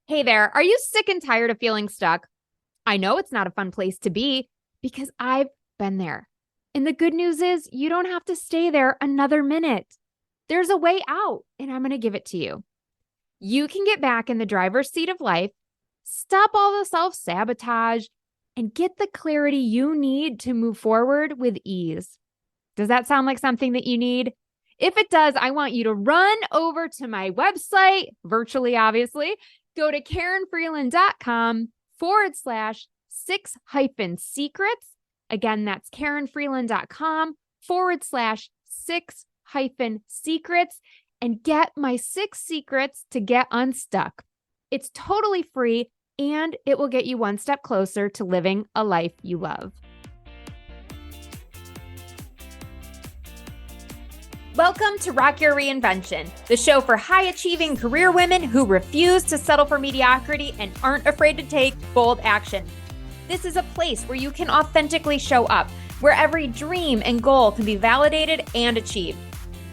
Hey there, are you sick and tired of feeling stuck? I know it's not a fun place to be because I've been there. And the good news is you don't have to stay there another minute. There's a way out, and I'm going to give it to you. You can get back in the driver's seat of life, stop all the self sabotage, and get the clarity you need to move forward with ease. Does that sound like something that you need? If it does, I want you to run over to my website, virtually, obviously. Go to KarenFreeland.com/six hyphen secrets. Again, that's KarenFreeland.com/six hyphen secrets and get my 6 secrets to get unstuck. It's totally free and it will get you one step closer to living a life you love. Welcome to Rock Your Reinvention, the show for high-achieving career women who refuse to settle for mediocrity and aren't afraid to take bold action. This is a place where you can authentically show up, where every dream and goal can be validated and achieved.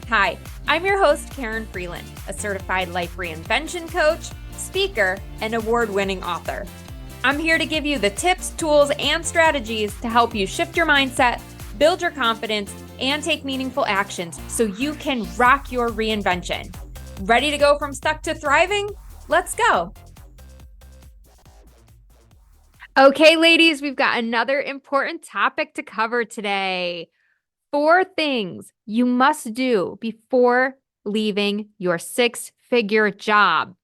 Hi, I'm your host, Karen Freeland, a certified life reinvention coach, speaker, and award-winning author. I'm here to give you the tips, tools, and strategies to help you shift your mindset, build your confidence, and take meaningful actions so you can rock your reinvention. Ready to go from stuck to thriving? Let's go. Okay, ladies, we've got another important topic to cover today. 4 things you must do before leaving your 6-figure job.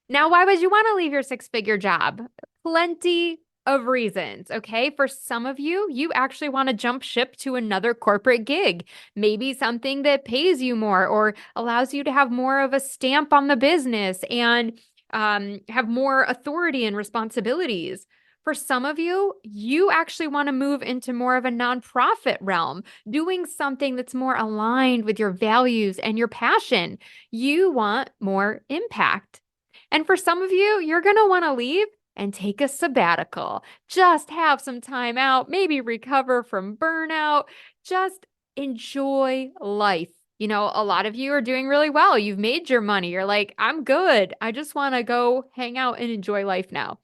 Now, why would you want to leave your 6-figure job? Plenty of reasons, okay? For some of you, you actually want to jump ship to another corporate gig, maybe something that pays you more or allows you to have more of a stamp on the business and have more authority and responsibilities. For some of you, you actually want to move into more of a nonprofit realm, doing something that's more aligned with your values and your passion. You want more impact. And for some of you, you're going to want to leave and take a sabbatical. Just have some time out, maybe recover from burnout, just enjoy life. You know, a lot of you are doing really well. You've made your money. You're like, I'm good. I just want to go hang out and enjoy life now.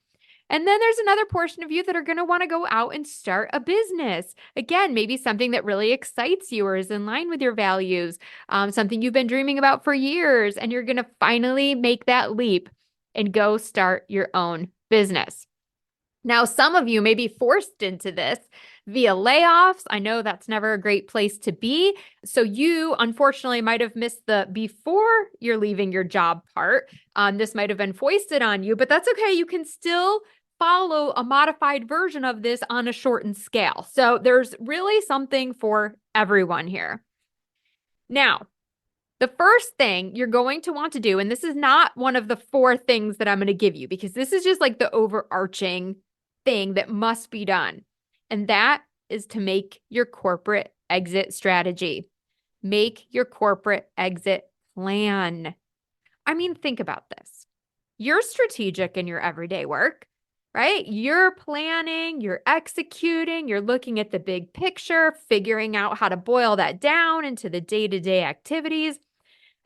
And then there's another portion of you that are going to want to go out and start a business. Again, maybe something that really excites you or is in line with your values, something you've been dreaming about for years, and you're going to finally make that leap and go start your own business. Now, some of you may be forced into this via layoffs. I know that's never a great place to be. So you, unfortunately, might have missed the before you're leaving your job part. This might have been foisted on you, but that's okay. You can still follow a modified version of this on a shortened scale. So there's really something for everyone here. Now, the first thing you're going to want to do, and this is not one of the 4 things that I'm going to give you, because this is just like the overarching thing that must be done. And that is to make your corporate exit strategy. Make your corporate exit plan. I mean, think about this. You're strategic in your everyday work, right? You're planning, you're executing, you're looking at the big picture, figuring out how to boil that down into the day-to-day activities.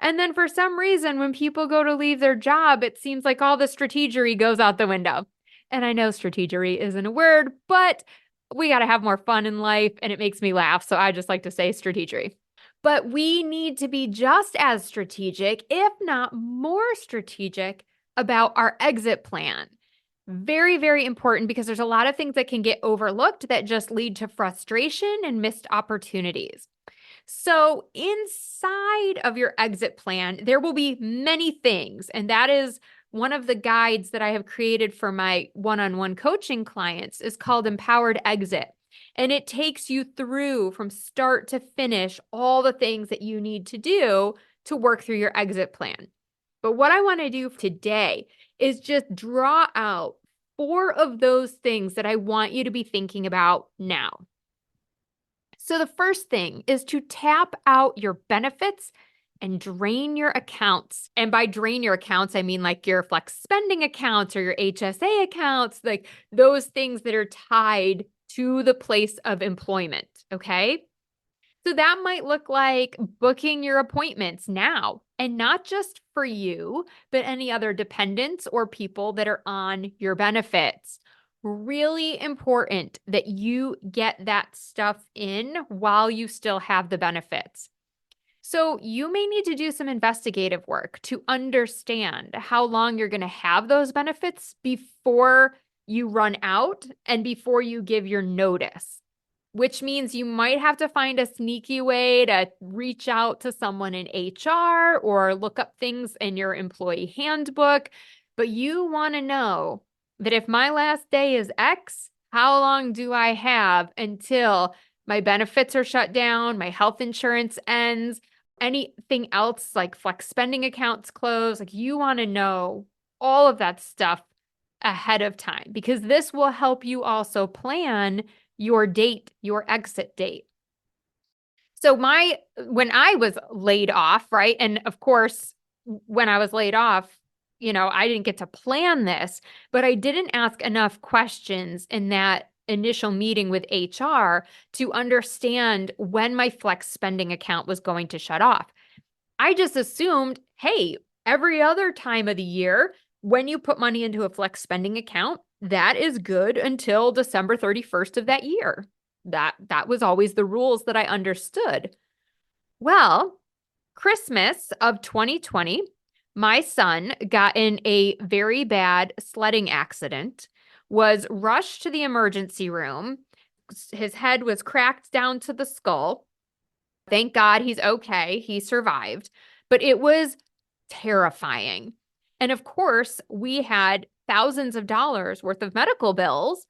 And then for some reason, when people go to leave their job, it seems like all the strategery goes out the window. And I know strategery isn't a word, but we got to have more fun in life and it makes me laugh. So I just like to say strategery. But we need to be just as strategic, if not more strategic, about our exit plan. Very, very important because there's a lot of things that can get overlooked that just lead to frustration and missed opportunities. So inside of your exit plan, there will be many things. And that is one of the guides that I have created for my one-on-one coaching clients is called Empowered Exit. And it takes you through from start to finish all the things that you need to do to work through your exit plan. But what I want to do today is just draw out 4 of those things that I want you to be thinking about now. So the first thing is to tap out your benefits and drain your accounts. And by drain your accounts, I mean like your flex spending accounts or your HSA accounts, like those things that are tied to the place of employment, okay? So that might look like booking your appointments now, and not just for you, but any other dependents or people that are on your benefits. Really important that you get that stuff in while you still have the benefits. So you may need to do some investigative work to understand how long you're going to have those benefits before you run out and before you give your notice, which means you might have to find a sneaky way to reach out to someone in HR or look up things in your employee handbook. But you want to know that if my last day is X, how long do I have until my benefits are shut down, my health insurance ends, anything else like flex spending accounts close? Like you want to know all of that stuff ahead of time because this will help you also plan your date, your exit date. So when I was laid off, right? And of course, when I was laid off, I didn't get to plan this, but I didn't ask enough questions in that initial meeting with HR to understand when my flex spending account was going to shut off. I just assumed, hey, every other time of the year, when you put money into a flex spending account, that is good until December 31st of that year. That was always the rules that I understood. Well, Christmas of 2020, my son got in a very bad sledding accident, was rushed to the emergency room. His head was cracked down to the skull. Thank God he's okay. He survived, but it was terrifying. And of course, we had thousands of dollars worth of medical bills.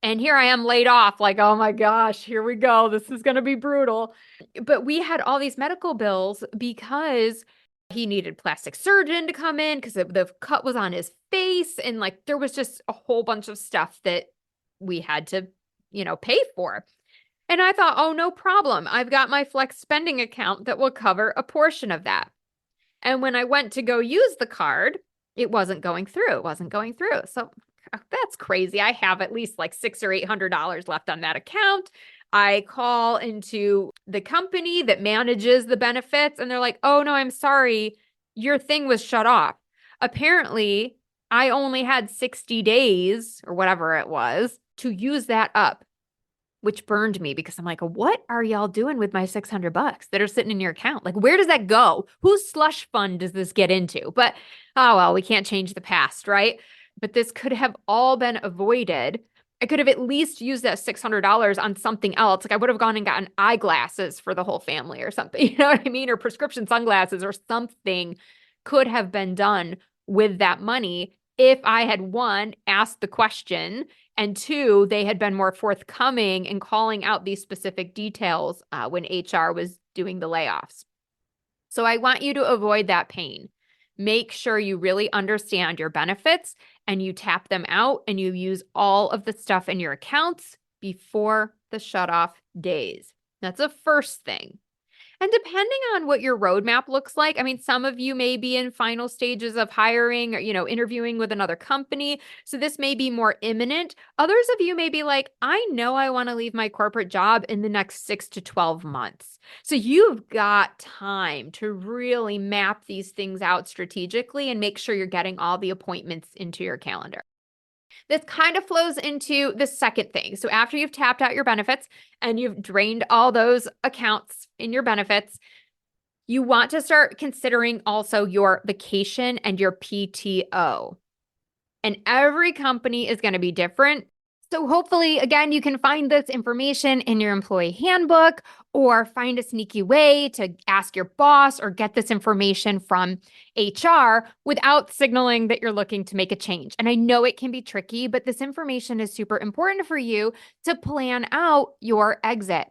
And here I am laid off, like, oh my gosh, here we go. This is going to be brutal. But we had all these medical bills because he needed plastic surgeon to come in because the cut was on his face. And like, there was just a whole bunch of stuff that we had to, pay for. And I thought, oh, no problem. I've got my flex spending account that will cover a portion of that. And when I went to go use the card, it wasn't going through. It wasn't going through. So that's crazy. I have at least like $600 or $800 left on that account. I call into the company that manages the benefits and they're like, oh, no, I'm sorry. Your thing was shut off. Apparently, I only had 60 days or whatever it was to use that up, which burned me because I'm like, what are y'all doing with my $600 that are sitting in your account? Like, where does that go? Whose slush fund does this get into? But, oh, well, we can't change the past, right? But this could have all been avoided. I could have at least used that $600 on something else. Like I would have gone and gotten eyeglasses for the whole family or something, you know what I mean? Or prescription sunglasses or something could have been done with that money if I had, one, asked the question, and two, they had been more forthcoming in calling out these specific details when HR was doing the layoffs. So I want you to avoid that pain. Make sure you really understand your benefits and you tap them out and you use all of the stuff in your accounts before the shutoff days. That's the first thing. And depending on what your roadmap looks like, I mean, some of you may be in final stages of hiring or, interviewing with another company. So this may be more imminent. Others of you may be like, I know I want to leave my corporate job in the next 6 to 12 months. So you've got time to really map these things out strategically and make sure you're getting all the appointments into your calendar. This kind of flows into the second thing. So after you've tapped out your benefits and you've drained all those accounts in your benefits, you want to start considering also your vacation and your PTO. And every company is going to be different. So hopefully, again, you can find this information in your employee handbook or find a sneaky way to ask your boss or get this information from HR without signaling that you're looking to make a change. And I know it can be tricky, but this information is super important for you to plan out your exit.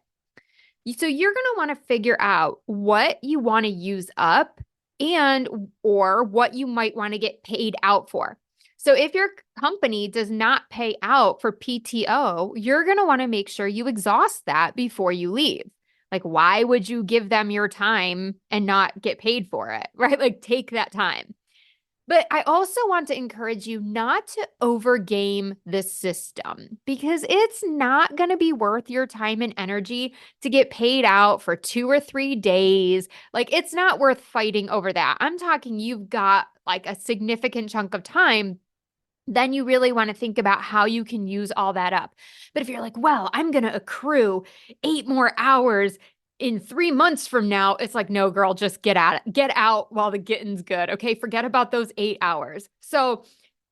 So you're going to want to figure out what you want to use up and or what you might want to get paid out for. So if your company does not pay out for PTO, you're going to want to make sure you exhaust that before you leave. Like, why would you give them your time and not get paid for it, right? Like, take that time. But I also want to encourage you not to overgame this system because it's not going to be worth your time and energy to get paid out for 2 or 3 days. Like, it's not worth fighting over that. I'm talking you've got like a significant chunk of time, then you really want to think about how you can use all that up. But if you're like, well, I'm going to accrue 8 more hours in 3 months from now, it's like, no, girl, just get out while the getting's good. Okay. Forget about those 8 hours. So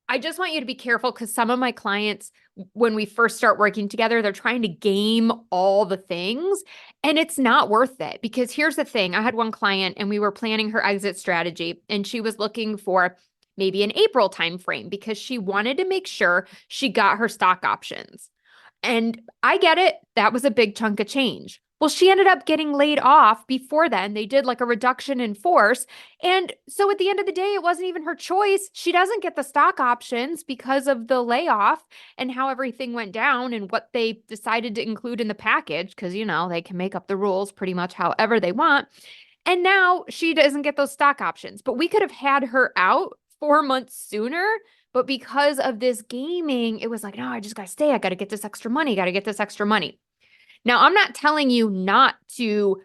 I just want you to be careful because some of my clients, when we first start working together, they're trying to game all the things and it's not worth it. Because here's the thing, I had one client and we were planning her exit strategy and she was looking for maybe an April timeframe because she wanted to make sure she got her stock options. And I get it. That was a big chunk of change. Well, she ended up getting laid off before then. They did like a reduction in force. And so at the end of the day, it wasn't even her choice. She doesn't get the stock options because of the layoff and how everything went down and what they decided to include in the package. Because, they can make up the rules pretty much however they want. And now she doesn't get those stock options. But we could have had her out 4 months sooner. But because of this gaming, it was like, no, I just got to stay. I got to get this extra money. Got to get this extra money. Now, I'm not telling you not to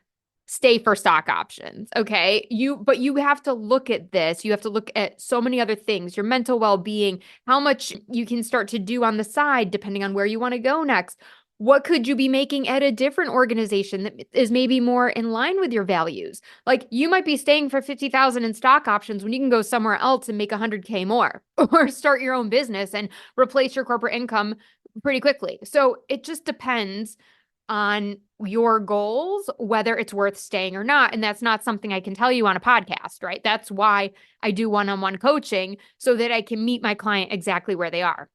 stay for stock options, okay? But you have to look at this. You have to look at so many other things, your mental well-being, how much you can start to do on the side depending on where you want to go next. What could you be making at a different organization that is maybe more in line with your values? Like you might be staying for 50,000 in stock options when you can go somewhere else and make 100K more or start your own business and replace your corporate income pretty quickly. So it just depends on your goals, whether it's worth staying or not. And that's not something I can tell you on a podcast, right? That's why I do one-on-one coaching so that I can meet my client exactly where they are.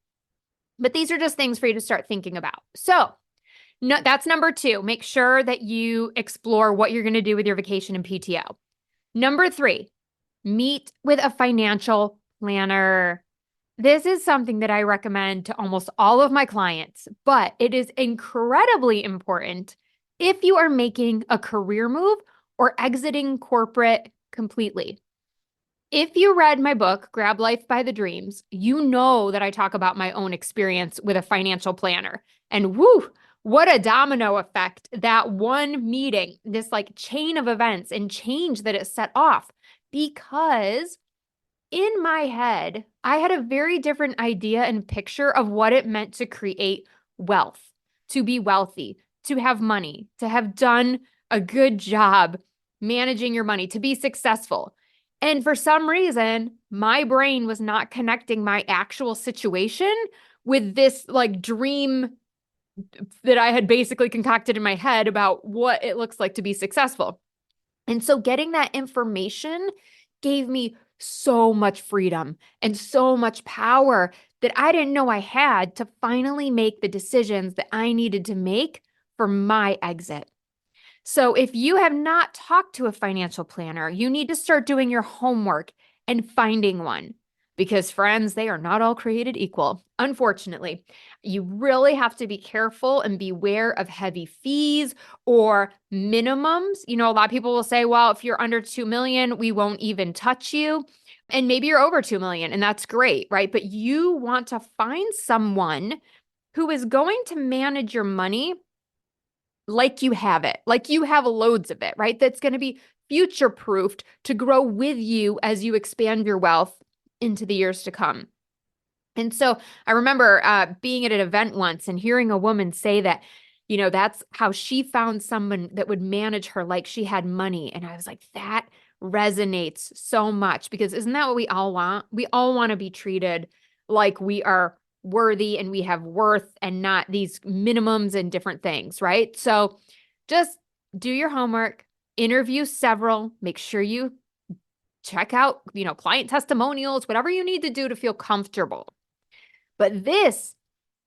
But these are just things for you to start thinking about. So no, that's number 2. Make sure that you explore what you're going to do with your vacation and PTO. Number 3, meet with a financial planner. This is something that I recommend to almost all of my clients, but it is incredibly important if you are making a career move or exiting corporate completely. If you read my book, Grab Life by the Dreams, you know that I talk about my own experience with a financial planner. And woo, what a domino effect that one meeting, this like chain of events and change that it set off. Because in my head, I had a very different idea and picture of what it meant to create wealth, to be wealthy, to have money, to have done a good job managing your money, to be successful. And for some reason, my brain was not connecting my actual situation with this like dream that I had basically concocted in my head about what it looks like to be successful. And so getting that information gave me so much freedom and so much power that I didn't know I had to finally make the decisions that I needed to make for my exit. So if you have not talked to a financial planner, you need to start doing your homework and finding one. Because friends, they are not all created equal. Unfortunately, you really have to be careful and beware of heavy fees or minimums. A lot of people will say, well, if you're under 2 million, we won't even touch you. And maybe you're over 2 million and that's great, right? But you want to find someone who is going to manage your money like you have it, like you have loads of it, right? That's going to be future proofed to grow with you as you expand your wealth into the years to come. And so I remember being at an event once and hearing a woman say that, that's how she found someone that would manage her like she had money. And I was like, that resonates so much because isn't that what we all want? We all want to be treated like we are worthy and we have worth and not these minimums and different things, right? So just do your homework, interview several, make sure you check out, client testimonials, whatever you need to do to feel comfortable. But this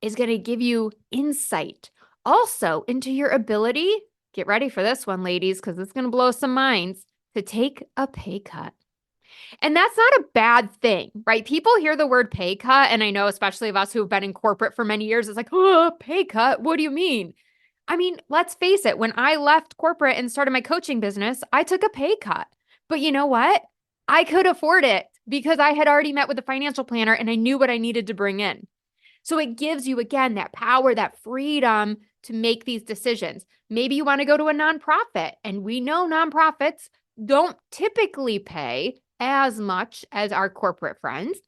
is going to give you insight also into your ability. Get ready for this one, ladies, because it's going to blow some minds to take a pay cut. And that's not a bad thing, right? People hear the word pay cut, and I know, especially of us who have been in corporate for many years, it's like, oh, pay cut. What do you mean? I mean, let's face it. When I left corporate and started my coaching business, I took a pay cut. But you know what? I could afford it because I had already met with the financial planner and I knew what I needed to bring in. So it gives you, again, that power, that freedom to make these decisions. Maybe you want to go to a nonprofit, and we know nonprofits don't typically pay as much as our corporate friends,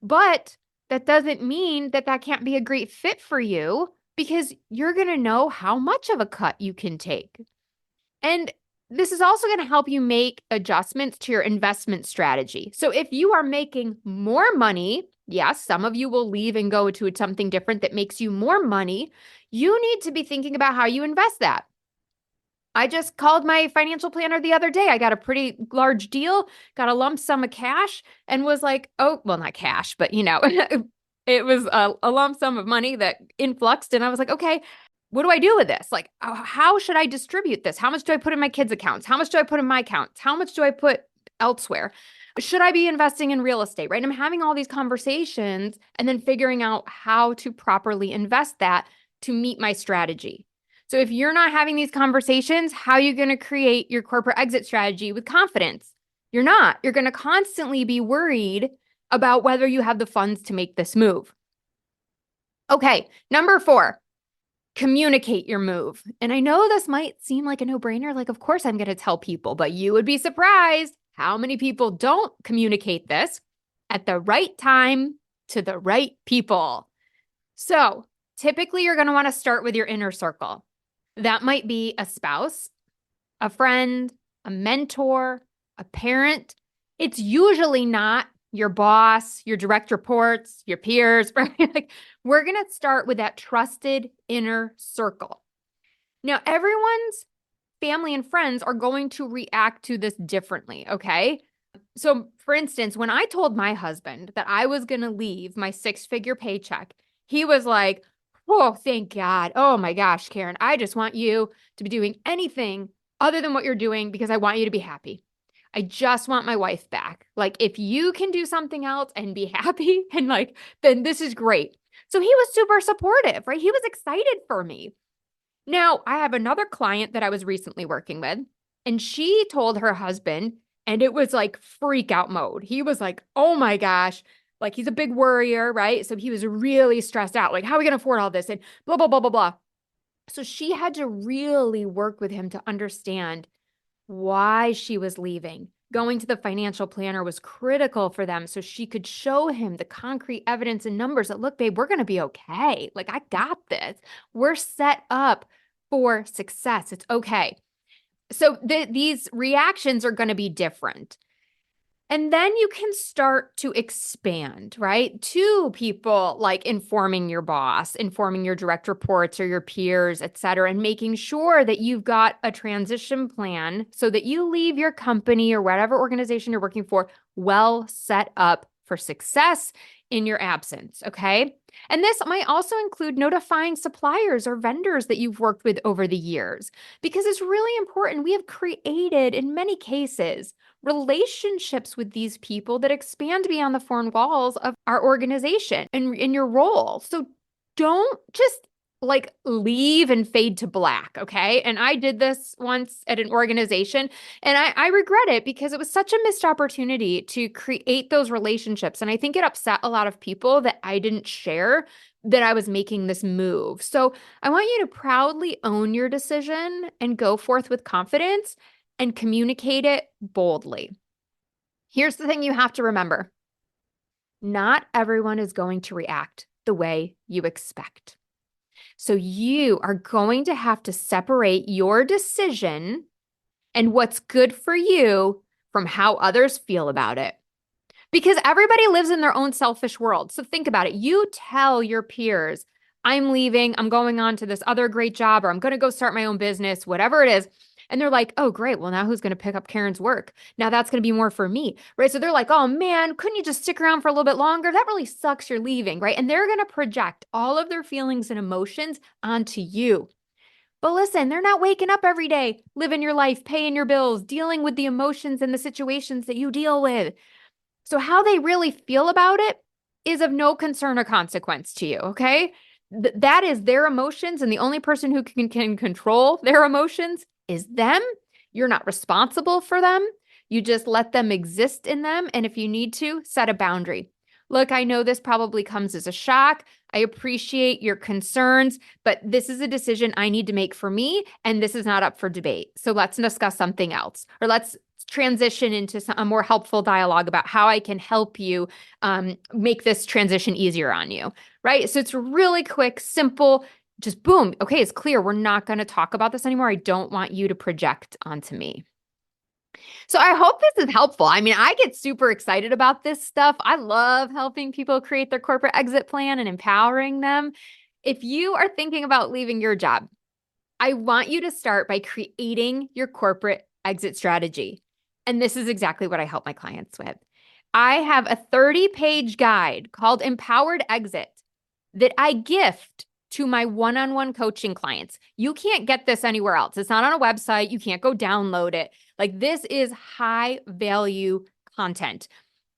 but that doesn't mean that that can't be a great fit for you because you're going to know how much of a cut you can take. And this is also going to help you make adjustments to your investment strategy. So if you are making more money, yes, some of you will leave and go to something different that makes you more money. You need to be thinking about how you invest that. I just called my financial planner the other day. I got a pretty large deal, got a lump sum of cash, and was like, oh, well, not cash, but it was a lump sum of money that influxed. And I was like, okay, what do I do with this? Like, how should I distribute this? How much do I put in my kids' accounts? How much do I put in my accounts? How much do I put elsewhere? Should I be investing in real estate, right? I'm having all these conversations and then figuring out how to properly invest that to meet my strategy. So if you're not having these conversations, how are you going to create your corporate exit strategy with confidence? You're not. You're going to constantly be worried about whether you have the funds to make this move. Okay, number 4, communicate your move. And I know this might seem like a no-brainer, like of course I'm going to tell people, but you would be surprised how many people don't communicate this at the right time to the right people. So typically you're going to want to start with your inner circle. That might be a spouse, a friend, a mentor, a parent. It's usually not your boss, your direct reports, your peers, right? Like, we're going to start with that trusted inner circle. Now, everyone's family and friends are going to react to this differently, okay? So, for instance, when I told my husband that I was going to leave my 6-figure paycheck, he was like, oh, thank God. Oh my gosh, Karen, I just want you to be doing anything other than what you're doing because I want you to be happy. I just want my wife back. Like, if you can do something else and be happy, and like, then this is great. So he was super supportive, right? He was excited for me. Now, I have another client that I was recently working with, and she told her husband, and it was like freak out mode. He was like, oh my gosh, like he's a big worrier, right? So he was really stressed out. Like, how are we going to afford all this? And blah, blah, blah, blah, blah. So she had to really work with him to understand why she was leaving. Going to the financial planner was critical for them so she could show him the concrete evidence and numbers that, look, babe, we're going to be okay. Like, I got this. We're set up for success. It's okay. So these reactions are going to be different. And then you can start to expand, right? To people like informing your boss, informing your direct reports or your peers, et cetera, and making sure that you've got a transition plan so that you leave your company or whatever organization you're working for well set up for success in your absence, okay? And this might also include notifying suppliers or vendors that you've worked with over the years, because it's really important. We have created, in many cases, relationships with these people that expand beyond the four walls of our organization and in your role. So don't just like leave and fade to black, okay? And I did this once at an organization, and I regret it because it was such a missed opportunity to create those relationships. And I think it upset a lot of people that I didn't share that I was making this move. So I want you to proudly own your decision and go forth with confidence and communicate it boldly. Here's the thing you have to remember. Not everyone is going to react the way you expect. So you are going to have to separate your decision and what's good for you from how others feel about it. Because everybody lives in their own selfish world. So think about it. You tell your peers, I'm leaving, I'm going on to this other great job, or I'm going to go start my own business, whatever it is. And they're like, oh, great. Well, now who's going to pick up Karen's work? Now that's going to be more for me, right? So they're like, oh man, couldn't you just stick around for a little bit longer? That really sucks. You're leaving, right? And they're going to project all of their feelings and emotions onto you. But listen, they're not waking up every day, living your life, paying your bills, dealing with the emotions and the situations that you deal with. So how they really feel about it is of no concern or consequence to you, okay? That is their emotions, and the only person who can control their emotions is them. You're not responsible for them. You just let them exist in them. And if you need to, set a boundary. Look, I know this probably comes as a shock. I appreciate your concerns, but this is a decision I need to make for me, and this is not up for debate. So let's discuss something else, or let's transition into a more helpful dialogue about how I can help you make this transition easier on you, right? So it's really quick, simple, just boom. Okay, it's clear. We're not going to talk about this anymore. I don't want you to project onto me. So I hope this is helpful. I mean, I get super excited about this stuff. I love helping people create their corporate exit plan and empowering them. If you are thinking about leaving your job, I want you to start by creating your corporate exit strategy. And this is exactly what I help my clients with. I have a 30-page guide called Empowered Exit that I gift to my one-on-one coaching clients. You can't get this anywhere else. It's not on a website. You can't go download it. Like, this is high value content.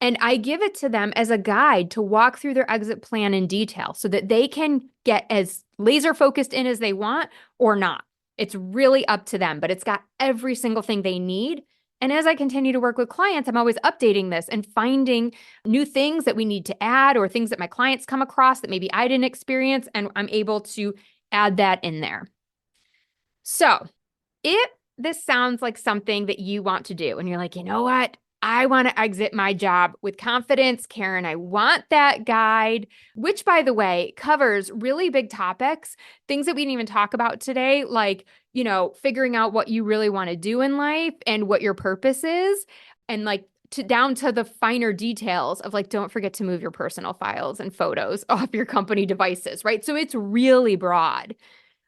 And I give it to them as a guide to walk through their exit plan in detail so that they can get as laser focused in as they want or not. It's really up to them, but it's got every single thing they need. And as I continue to work with clients, I'm always updating this and finding new things that we need to add or things that my clients come across that maybe I didn't experience, and I'm able to add that in there. So if this sounds like something that you want to do and you're like, you know what? I want to exit my job with confidence, Karen. I want that guide, which, by the way, covers really big topics, things that we didn't even talk about today, like, figuring out what you really want to do in life and what your purpose is, and like down to the finer details of like, don't forget to move your personal files and photos off your company devices, right? So it's really broad.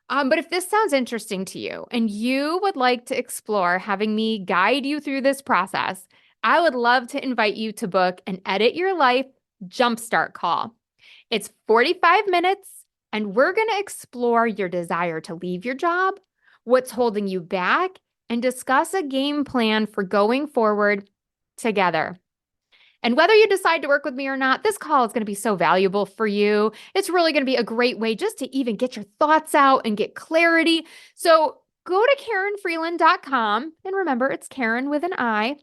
But if this sounds interesting to you and you would like to explore having me guide you through this process, I would love to invite you to book an Edit Your Life Jumpstart call. It's 45 minutes, and we're going to explore your desire to leave your job, what's holding you back, and discuss a game plan for going forward together. And whether you decide to work with me or not, this call is going to be so valuable for you. It's really going to be a great way just to even get your thoughts out and get clarity. So go to KarenFreeland.com, and remember, it's Karen with an I,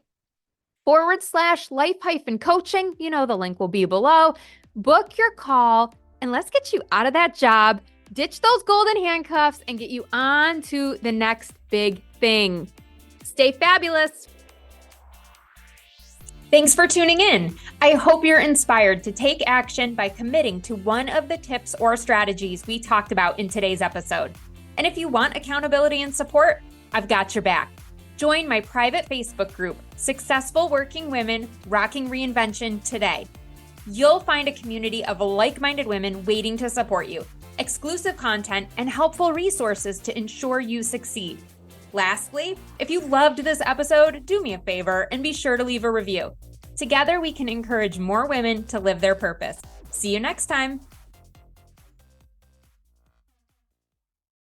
/life-coaching. The link will be below. Book your call and let's get you out of that job, ditch those golden handcuffs, and get you on to the next big thing. Stay fabulous. Thanks for tuning in. I hope you're inspired to take action by committing to one of the tips or strategies we talked about in today's episode. And if you want accountability and support, I've got your back. Join my private Facebook group, Successful Working Women Rocking Reinvention, today. You'll find a community of like-minded women waiting to support you, exclusive content, and helpful resources to ensure you succeed. Lastly, if you loved this episode, do me a favor and be sure to leave a review. Together, we can encourage more women to live their purpose. See you next time.